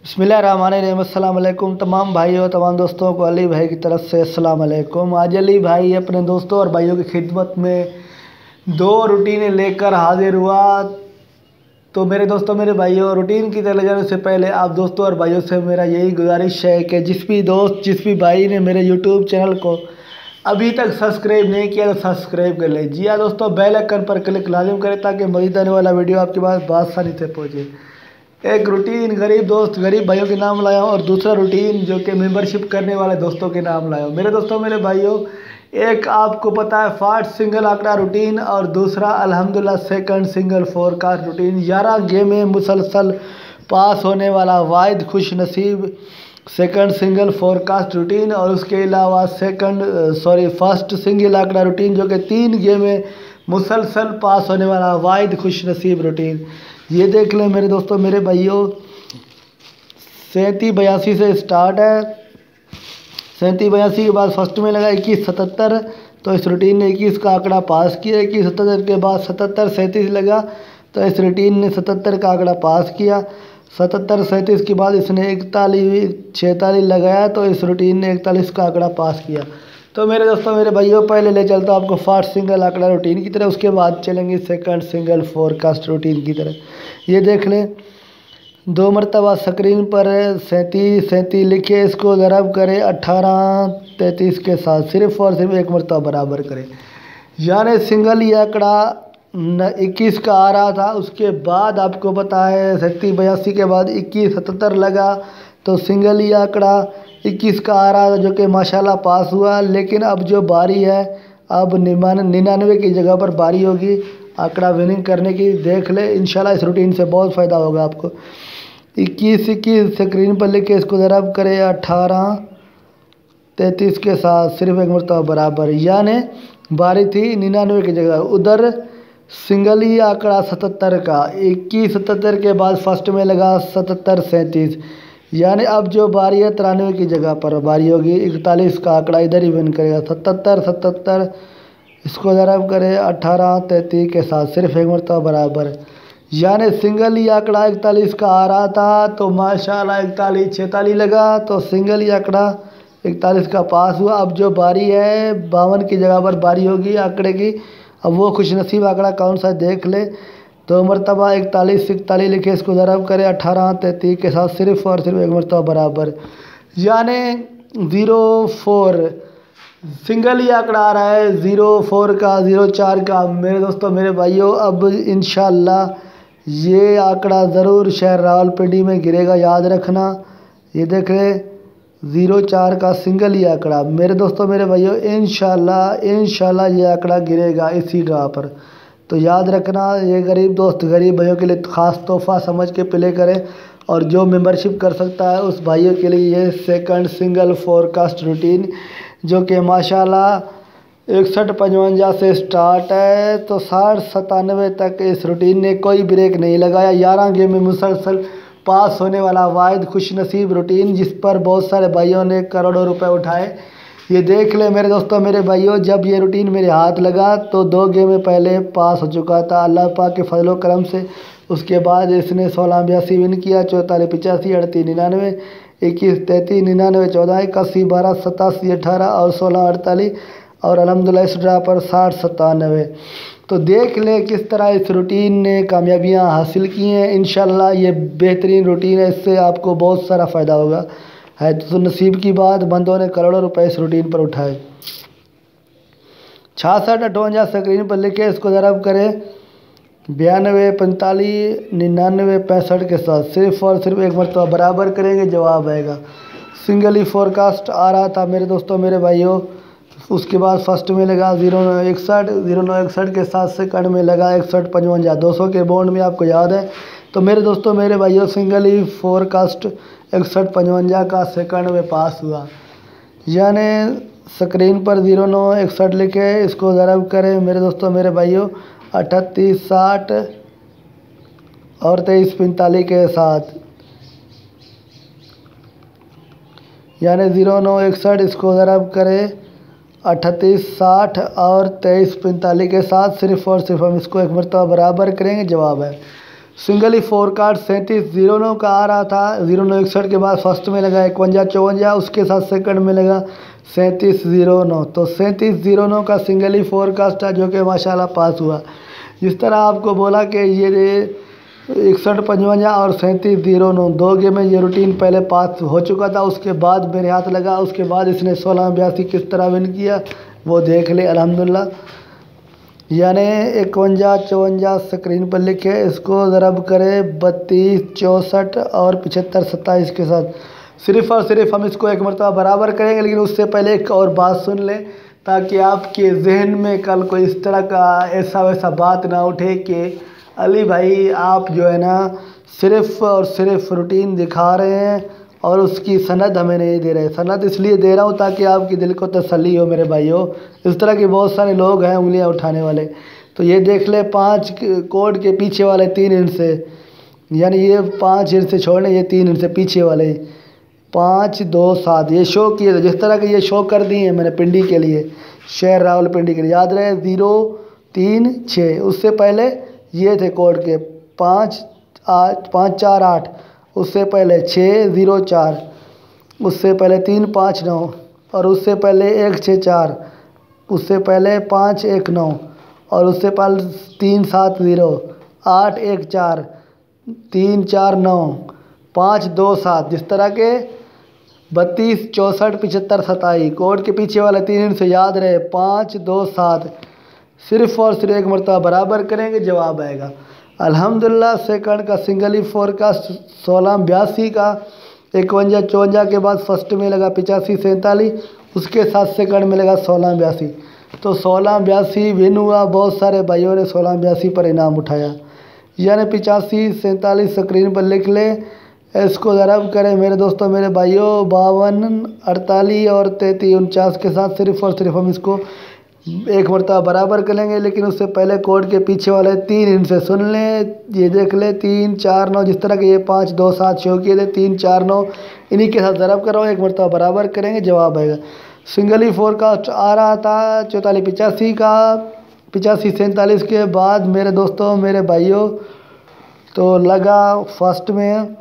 बिस्मिल्लाहिर्रहमानिर्रहीम। अस्सलाम वालेकुम तमाम भाइयों तमाम दोस्तों को अली भाई की तरफ से अस्सलाम वालेकुम। आज अली भाई अपने दोस्तों और भाइयों की खिदमत में दो रूटीनें लेकर हाजिर हुआ। तो मेरे दोस्तों मेरे भाइयों, रूटीन की तरफ जाने से पहले आप दोस्तों और भाइयों से मेरा यही गुजारिश है कि जिस भी भाई ने मेरे यूट्यूब चैनल को अभी तक सब्सक्राइब नहीं किया तो सब्सक्राइब कर ले। जी हाँ दोस्तों, बेल आइकन पर क्लिक लाजिम करें ताकि मज़ीद आने वाला वीडियो आपके पास बआसानी से पहुँचे। एक रूटीन गरीब दोस्त गरीब भाइयों के नाम लाया हूँ और दूसरा रूटीन जो कि मेंबरशिप करने वाले दोस्तों के नाम लाया हूँ। मेरे दोस्तों मेरे भाइयों, एक आपको पता है फास्ट सिंगल आंकड़ा रूटीन और दूसरा अल्हम्दुलिल्लाह second single forecast routine. 11 game में मुसलसल पास होने वाला वाहिद खुश नसीब सेकंड सिंगल फोरकास्ट रूटीन और उसके अलावा फर्स्ट सिंगल आंकड़ा रूटीन जो कि 3 गेम में मुसलसल पास होने वाला वाहिद खुश नसीब रूटीन। ये देख लें मेरे दोस्तों मेरे भाइयों, 37-82 से स्टार्ट है। 37-82 के बाद फर्स्ट में लगा 21-77, तो इस रूटीन ने 21 का आंकड़ा पास किया। 21-77 के बाद 77-37 लगा, तो इस रूटीन ने 77 का आंकड़ा पास किया। 77-37 के बाद इसने 41-46 लगाया, तो इस रूटीन ने 41 का आंकड़ा पास किया। तो मेरे दोस्तों मेरे भाइयों, पहले ले चलता हूँ आपको फास्ट सिंगल आंकड़ा रूटीन की तरह, उसके बाद चलेंगे सेकंड सिंगल फोरकास्ट रूटीन की तरह। ये देख लें, 2 मरतबा स्क्रीन पर 37-37 लिखे, इसको ज़रब करें 18-33 के साथ, सिर्फ और सिर्फ एक मरतबा बराबर करें। यानी सिंगल ये आंकड़ा 21 का आ रहा था, उसके बाद आपको पता है 37-82 के बाद 21-77 लगा, तो सिंगल ये आंकड़ा 21 का आ रहा था जो कि माशाल्लाह पास हुआ। लेकिन अब जो बारी है, अब 99 की जगह पर बारी होगी आंकड़ा विनिंग करने की। देख ले इंशाल्लाह इस रूटीन से बहुत फ़ायदा होगा आपको। 21-21 स्क्रीन पर लिख के इसको ज़रब करें 18-33 के साथ, सिर्फ एक मरतबा बराबर। यानी बारी थी 99 की जगह, उधर सिंगल ही आंकड़ा 77 का। 21-77 के बाद फर्स्ट में लगा 77-37, यानी अब जो बारी है 93 की जगह पर बारी होगी। 41 का आंकड़ा इधर ही विन करेगा। 77-77 इसको ज़रब करें 18-33 के साथ, सिर्फ एक मरतबा बराबर। यानी सिंगल ही आंकड़ा 41 का आ रहा था, तो माशाल्लाह 41-46 लगा, तो सिंगल ही आंकड़ा 41 का पास हुआ। अब जो बारी है 52 की जगह पर बारी होगी आंकड़े की। अब वो खुशनसीब आंकड़ा कौन सा देख ले। 2 मरतबा 41-41 लिखे, इसको ज़रब करें 18-33 के साथ, सिर्फ और सिर्फ एक मरतबा बराबर। यानी 04 सिंगल ही आंकड़ा आ रहा है, 04 का 04 का। मेरे दोस्तों मेरे भाइयों, अब इंशाल्लाह ये आंकड़ा ज़रूर शहर रावलपिंडी में गिरेगा, याद रखना। ये देख रहे 04 का सिंगल ही आंकड़ा। मेरे दोस्तों मेरे भाइयों, इंशाल्लाह ये आंकड़ा गिरेगा इसी ड्रा पर, तो याद रखना। ये गरीब दोस्त गरीब भाइयों के लिए ख़ास तोहफ़ा समझ के प्ले करें, और जो मेंबरशिप कर सकता है उस भाइयों के लिए ये सेकंड सिंगल फोरकास्ट रूटीन जो कि माशाल्लाह 61-55 से स्टार्ट है, तो 60-97 तक इस रूटीन ने कोई ब्रेक नहीं लगाया। 11 गेम में मुसलसल पास होने वाला वाहिद खुशनसीब रूटीन, जिस पर बहुत सारे भाइयों ने करोड़ों रुपए उठाए। ये देख ले मेरे दोस्तों मेरे भाइयों, जब ये रूटीन मेरे हाथ लगा तो 2 गेम में पहले पास हो चुका था अल्लाह पाक के फजलो करम से। उसके बाद इसने 16-82 विन किया, 44-85, 38-99, 21-33, 99-14, 81-12, 87-18 और 16-48, और अल्हम्दुलिल्लाह इस ड्रा पर 60-97। तो देख ले किस तरह इस रूटीन ने कामयाबियाँ हासिल की हैं। इंशाल्लाह ये बेहतरीन रूटीन है, इससे आपको बहुत सारा फ़ायदा होगा। है तो नसीब की बात, बंदों ने करोड़ों रुपए इस रूटीन पर उठाए। 66-58 स्क्रीन पर लिखे, इसको ज़रब करें 92-45, 99-65 के साथ, सिर्फ और सिर्फ एक मरतबा बराबर करेंगे, जवाब आएगा। सिंगल ही फोरकास्ट आ रहा था मेरे दोस्तों मेरे भाइयों। उसके बाद फर्स्ट में लगा 0961 के साथ, सेकंड में लगा 61-55, 200 के बॉन्ड में आपको याद है। तो मेरे दोस्तों मेरे भाइयों, सिंगल ही फोरकास्ट 61-55 का सेकंड में पास हुआ। यानी स्क्रीन पर 0961 लिखे, इसको ज़रब करें मेरे दोस्तों मेरे भाइयों 38-60 और 23-45 के साथ। यानी 0961 इसको ज़रब करें 38-60 और 23-45 के साथ, सिर्फ और सिर्फ हम इसको एक मरतबा बराबर करेंगे, जवाब है। सिंगली 4 कार्ड 3709 का आ रहा था। 0961 के बाद फर्स्ट में लगा 5154, उसके साथ सेकंड में लगा 3709। तो 3709 का सिंगली 4 कास्ट था जो कि माशाल्लाह पास हुआ। जिस तरह आपको बोला कि ये 6155 और 3709 दो गेम में ये रूटीन पहले पास हो चुका था, उसके बाद मेरे हाथ लगा, उसके बाद इसने 1682 किस तरह विन किया वो देख ले अल्हम्दुलिल्लाह। यानी 5154 स्क्रीन पर लिखे, इसको ज़रब करें 32 64 और 75 27 के साथ। सिर्फ़ और सिर्फ हम इसको एक मरतबा बराबर करेंगे, लेकिन उससे पहले एक और बात सुन लें ताकि आपके जहन में कल कोई इस तरह का ऐसा वैसा बात ना उठे कि अली भाई आप जो है ना सिर्फ़ और सिर्फ रूटीन दिखा रहे हैं और उसकी सनद हमें नहीं दे रहे। सनद इसलिए दे रहा हूँ ताकि आपकी दिल को तसल्ली हो मेरे भाइयों। इस तरह के बहुत सारे लोग हैं उंगलियां उठाने वाले। तो ये देख ले 5 कोड के पीछे वाले 3 इंच से, यानी ये 5 इंच से छोड़ने ये 3 इंच से पीछे वाले 5 2 7 ये शो किए थे। जिस तरह के ये शो कर दिए हैं मैंने पिंडी के लिए, शहर रावलपिंडी के लिए, याद रहे 0 3 6। उससे पहले ये थे कोड के 5 4 8, उससे पहले 6 0 4, उससे पहले 3 5 9, और उससे पहले 1 6 4, उससे पहले 5 1 9, और उससे पहले 3 7 0 8 1 4 3 4 9 5 2 7। जिस तरह के 32 64 75 27 कोड के पीछे वाले 3 इंच से याद रहे 5 2 7। सिर्फ़ और सिर्फ एक मरतबा बराबर करेंगे जवाब आएगा अल्हम्दुलिल्लाह। सेकंड का सिंगली 4 का 1682 का 5154 के बाद फर्स्ट में लगा 85 47, उसके साथ सेकंड में लगा 1682। तो 1682 विन हुआ। बहुत सारे भाइयों ने 1682 पर इनाम उठाया, यानी 85 47 स्क्रीन पर लिख ले। इसको ज़रब करें मेरे दोस्तों मेरे भाइयों 52 48 और 33 49 के साथ। सिर्फ़ और सिर्फ हम इसको एक मरतबा बराबर करेंगे, लेकिन उससे पहले कोड के पीछे वाले 3 इनसे सुन लें। ये देख ले 3 4 9, जिस तरह के ये 5 2 7 शो किए थे 3 4 9, इन्हीं के साथ ज़रब कर रहा हूँ। एक मरतबा बराबर करेंगे जवाब आएगा। सिंगली 4 कास्ट आ रहा था 44 85 का 85 47 के बाद मेरे दोस्तों मेरे भाइयों तो लगा फर्स्ट में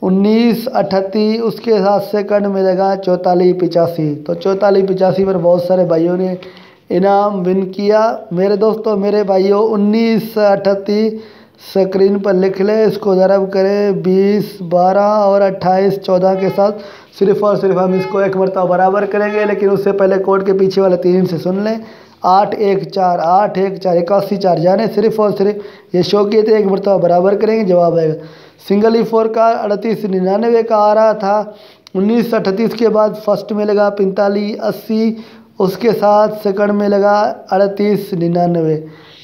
19 38, उसके साथ सेकंड में लगा 44 85। तो 44 85 पर बहुत सारे भाइयों ने इनाम विन किया। मेरे दोस्तों मेरे भाइयों 19 38 स्क्रीन पर लिख ले, इसको ज़रब करें 20 12 और 28 14 के साथ। सिर्फ़ और सिर्फ हम इसको एक मरतबा बराबर करेंगे, लेकिन उससे पहले कोड के पीछे वाले 3 से सुन लें 8 1 4 8 1 4 81 4, यानी सिर्फ़ और सिर्फ ये शो किए थे। एक मरतबा बराबर करेंगे जवाब आएगा। सिंगली 4 का 38 99 का आ रहा था। 19 38 के बाद फर्स्ट में लगा 45 80, उसके साथ सेकंड में लगा 38 99।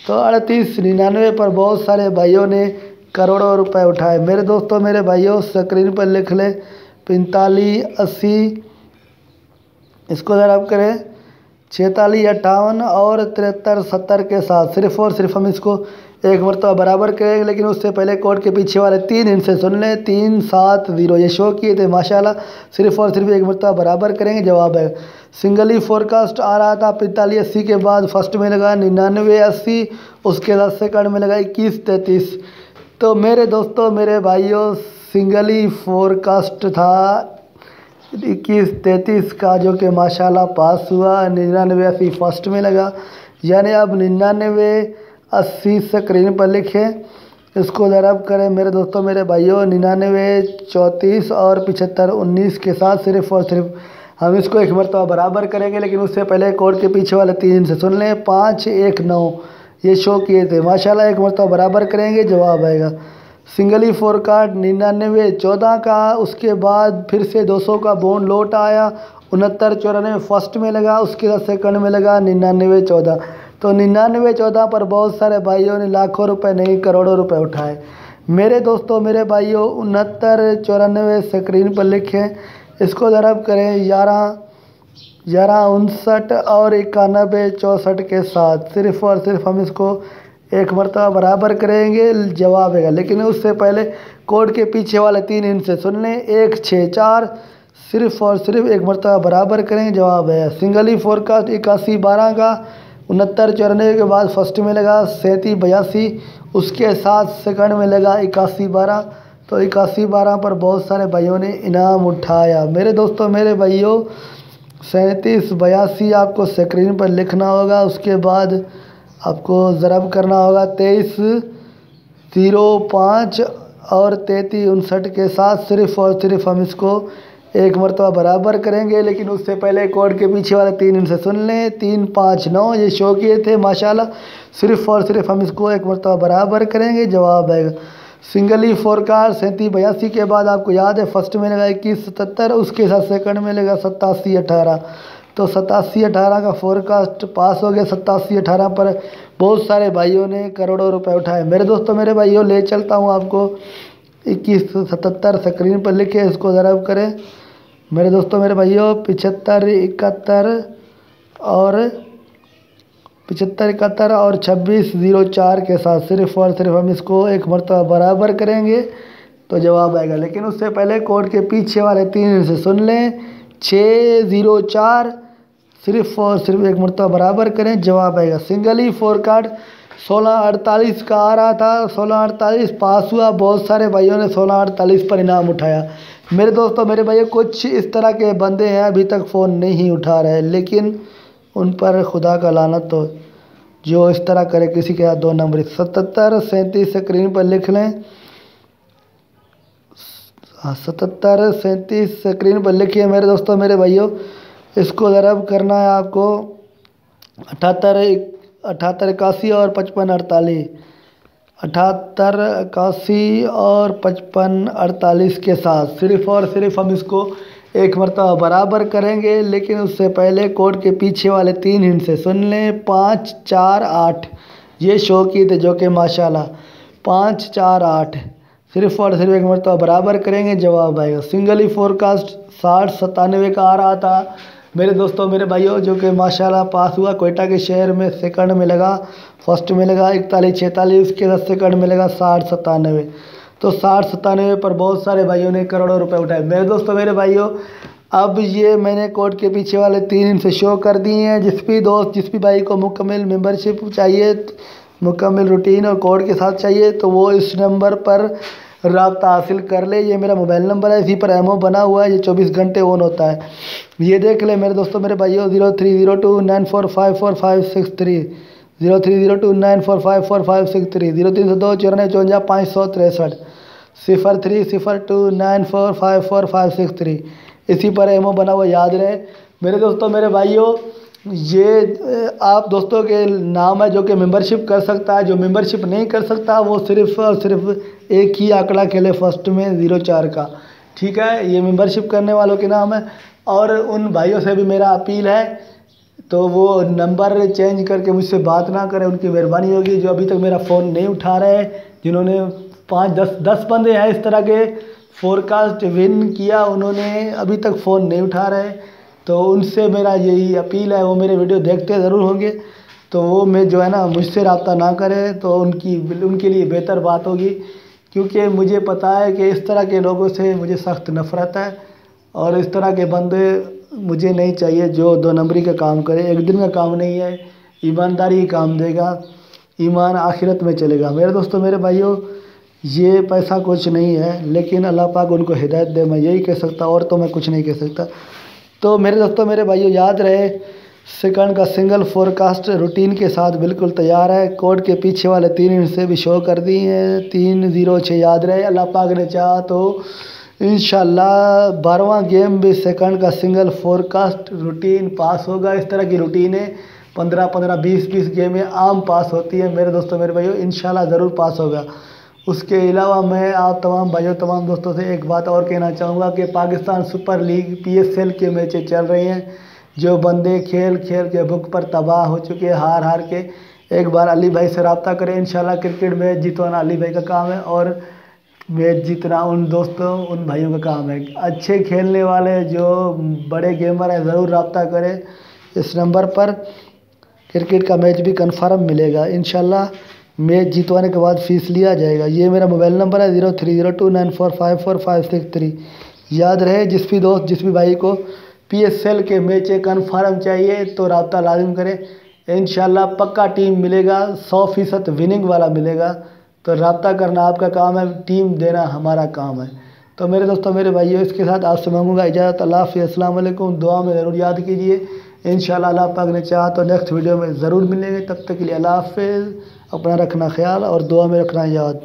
तो 38 99 पर बहुत सारे भाइयों ने करोड़ों रुपए उठाए। मेरे दोस्तों मेरे भाइयों स्क्रीन पर लिख ले 45 80, इसको ज़रा करें 46 58 और 73 70 के साथ। सिर्फ़ और सिर्फ हम इसको एक मरतबा बराबर करेंगे, लेकिन उससे पहले कोड के पीछे वाले 3 इनसे सुन लें 3 7 0, ये शो किए थे माशाल्लाह। सिर्फ़ और सिर्फ एक मरतबा बराबर करेंगे जवाब है। सिंगली फोरकास्ट आ रहा था 45 80 के बाद फर्स्ट में लगा 99 80, उसके बाद सेकंड में लगा 21 33। तो मेरे दोस्तों मेरे भाइयों सिंगली फोरकास्ट था 21 33 का, जो कि माशाल्लाह पास हुआ। 99 80 फर्स्ट में लगा, यानी अब 99 80 स्क्रीन पर लिखें, इसको ज़रब करें मेरे दोस्तों मेरे भाइयों 99 34 और 75 19 के साथ। सिर्फ़ और सिर्फ हम इसको एक मरतबा बराबर करेंगे, लेकिन उससे पहले कोड के पीछे वाले 3 से सुन लें 5 1 9, ये शो किए थे माशाल्लाह। एक मरतबा बराबर करेंगे जवाब आएगा। सिंगली फोर कार्ड 99 14 का, उसके बाद फिर से 200 का बोन लौट आया 69 94 फर्स्ट में लगा, उसके बाद सेकंड में लगा 99 14। तो 99 14 पर बहुत सारे भाइयों ने लाखों रुपए नहीं करोड़ों रुपए उठाए। मेरे दोस्तों मेरे भाइयों 69 94 स्क्रीन पर लिखें, इसको ज़रब करें 11 59 और 91 64 के साथ। सिर्फ़ और सिर्फ हम इसको एक मरतबा बराबर करेंगे जवाब आएगा, लेकिन उससे पहले कोड के पीछे वाले 3 इनसे सुन लें 1 6 4। सिर्फ़ और सिर्फ एक मरतबा बराबर करेंगे जवाब है। सिंगली फोरकास्ट 81 12 का 69 94 के बाद फर्स्ट में लगा 37 82, उसके साथ सेकंड में लगा 8112। तो 8112 पर बहुत सारे भाइयों ने इनाम उठाया। मेरे दोस्तों मेरे भाइयों 3782 आपको स्क्रीन पर लिखना होगा। उसके बाद आपको ज़रब करना होगा 2305 और 3359 के साथ। सिर्फ़ और सिर्फ हम इसको एक मरतबा बराबर करेंगे, लेकिन उससे पहले कोड के पीछे वाले 3 इनसे सुन लें। 359 ये शो किए थे माशाल्लाह। सिर्फ़ और सिर्फ हम इसको एक मरतबा बराबर करेंगे, जवाब आएगा सिंगली फोरकास्ट 3782 के बाद आपको याद है फर्स्ट में लगा 2177, उसके साथ सेकंड में लगा 8718। तो 8718 का फोरकास्ट पास हो गया। 8718 पर बहुत सारे भाइयों ने करोड़ों रुपए उठाए। मेरे दोस्तों मेरे भाइयों ले चलता हूँ आपको 2177 स्क्रीन पर लिखे, इसको ज़रब करें। मेरे दोस्तों मेरे भाइयों 75 71 और 75 71 और 2604 के साथ। सिर्फ़ और सिर्फ हम इसको एक मरतबा बराबर करेंगे तो जवाब आएगा, लेकिन उससे पहले कोड के पीछे वाले 3 से सुन लें। 604 सिर्फ़ और सिर्फ एक मरतबा बराबर करें, जवाब आएगा सिंगली फोर कार्ड। 1648 का आ रहा था, 1648 पास हुआ। बहुत सारे भाइयों ने 1648 पर इनाम उठाया। मेरे दोस्तों मेरे भाइयों कुछ इस तरह के बंदे हैं अभी तक फ़ोन नहीं उठा रहे, लेकिन उन पर खुदा का लानत हो जो इस तरह करे किसी के हाथ 2 नंबर। 77 37 स्क्रीन पर लिख लें। 77 37 स्क्रीन पर लिखिए मेरे दोस्तों मेरे भाइयों। इसको ज़रब करना है आपको 78 81 और 55 48। 78 81 और 55 48 के साथ। सिर्फ़ और सिर्फ हम इसको एक मरतबा बराबर करेंगे, लेकिन उससे पहले कोड के पीछे वाले 3 हिंट से सुन लें। 5 4 8 ये शो की थे जो कि माशाल्लाह 5 4 8 सिर्फ़ और सिर्फ एक मरतबा बराबर करेंगे, जवाब आएगा सिंगली फोरकास्ट 60 97 का आ रहा था मेरे दोस्तों मेरे भाइयों, जो कि माशाल्लाह पास हुआ। कोयटा के शहर में सेकंड में लगा, फर्स्ट में लगा 41 46, उसके 10 सेकंड में लगा 60 97। तो 60 97 पर बहुत सारे भाइयों ने करोड़ों रुपए उठाए। मेरे दोस्तों मेरे भाइयों अब ये मैंने कोड के पीछे वाले 3 इनसे शो कर दिए हैं। जिस भी दोस्त जिस भी भाई को मुकम्मल मेंबरशिप चाहिए, मुकम्मल रूटीन और कोड के साथ चाहिए, तो वो इस नंबर पर राब्ता हासिल कर ले। ये मेरा मोबाइल नंबर है, इसी पर एमओ बना हुआ है, ये 24 घंटे ऑन होता है। ये देख ले मेरे दोस्तों मेरे भाइयों। 0302945453 0302945453 0302 9454 563 0302945453 इसी पर एमओ बना हुआ, याद रहे मेरे दोस्तों मेरे भाइयों। ये आप दोस्तों के नाम है जो कि मेंबरशिप कर सकता है। जो मेंबरशिप नहीं कर सकता वो सिर्फ़ और सिर्फ एक ही आंकड़ा खेले फर्स्ट में 04 का, ठीक है। ये मेंबरशिप करने वालों के नाम है। और उन भाइयों से भी मेरा अपील है तो वो नंबर चेंज करके मुझसे बात ना करें, उनकी मेहरबानी होगी। जो अभी तक मेरा फ़ोन नहीं उठा रहे, जिन्होंने 5-10 बंदे हैं इस तरह के फोरकास्ट विन किया, उन्होंने अभी तक फ़ोन नहीं उठा रहे, तो उनसे मेरा यही अपील है। वो मेरे वीडियो देखते ज़रूर होंगे, तो वो मैं जो है ना मुझसे रब्ता ना करें तो उनके लिए बेहतर बात होगी, क्योंकि मुझे पता है कि इस तरह के लोगों से मुझे सख्त नफ़रत है और इस तरह के बंदे मुझे नहीं चाहिए जो 2 नंबरी का काम करे। एक दिन का काम नहीं है, ईमानदारी काम देगा, ईमान आखिरत में चलेगा। मेरे दोस्तों मेरे भाइयों ये पैसा कुछ नहीं है, लेकिन अल्लाह पाक उनको हिदायत दे, मैं यही कह सकता, और तो मैं कुछ नहीं कह सकता। तो मेरे दोस्तों मेरे भाइयों याद रहे सेकंड का सिंगल फोरकास्ट रूटीन के साथ बिल्कुल तैयार है। कोड के पीछे वाले 3 इनसे भी शो कर दिए हैं। 306 याद रहे, अल्लाह पाक ने चाहा तो इंशाल्लाह 12वां गेम भी सेकंड का सिंगल फोरकास्ट रूटीन पास होगा। इस तरह की रूटीनें 15-15 20-20 गेमें आम पास होती है मेरे दोस्तों मेरे भाइयों, इंशाल्लाह ज़रूर पास होगा। उसके अलावा मैं आप तमाम भाइयों तमाम दोस्तों से एक बात और कहना चाहूँगा कि पाकिस्तान सुपर लीग PSL के मैचें चल रही हैं। जो बंदे खेल के भूख पर तबाह हो चुके हैं, हार के, एक बार अली भाई से रब्ता करें। इंशाल्लाह क्रिकेट मैच जीतवाना अली भाई का काम है और मैच जीतना उन दोस्तों उन भाइयों का काम है। अच्छे खेलने वाले जो बड़े गेमर हैं ज़रूर रब्ता करें इस नंबर पर। क्रिकेट का मैच भी कन्फर्म मिलेगा इंशाल्लाह। मैच जीतवाने के बाद फ़ीस लिया जाएगा। ये मेरा मोबाइल नंबर है 0302945453। याद रहे जिस भी दोस्त जिस भी भाई को PSL के मैच कन्फर्म चाहिए तो रब्ता लाजिम करें। इंशाल्लाह पक्का टीम मिलेगा, 100% विनिंग वाला मिलेगा। तो रब्ता करना आपका काम है, टीम देना हमारा काम है। तो मेरे दोस्तों, मेरे भाइयों, इसके साथ आपसे मांगूंगा इजाज़त। अल्लाह हाफ़िज़, अस्सलाम वालेकुम। दुआ में ज़रूर याद कीजिए। इंशाअल्लाह अल्लाह पाक ने चाहा तो नेक्स्ट वीडियो में ज़रूर मिलेंगे। तब तक के लिए अल्लाह हाफ़िज़। अपना रखना ख्याल और दुआ में रखना याद।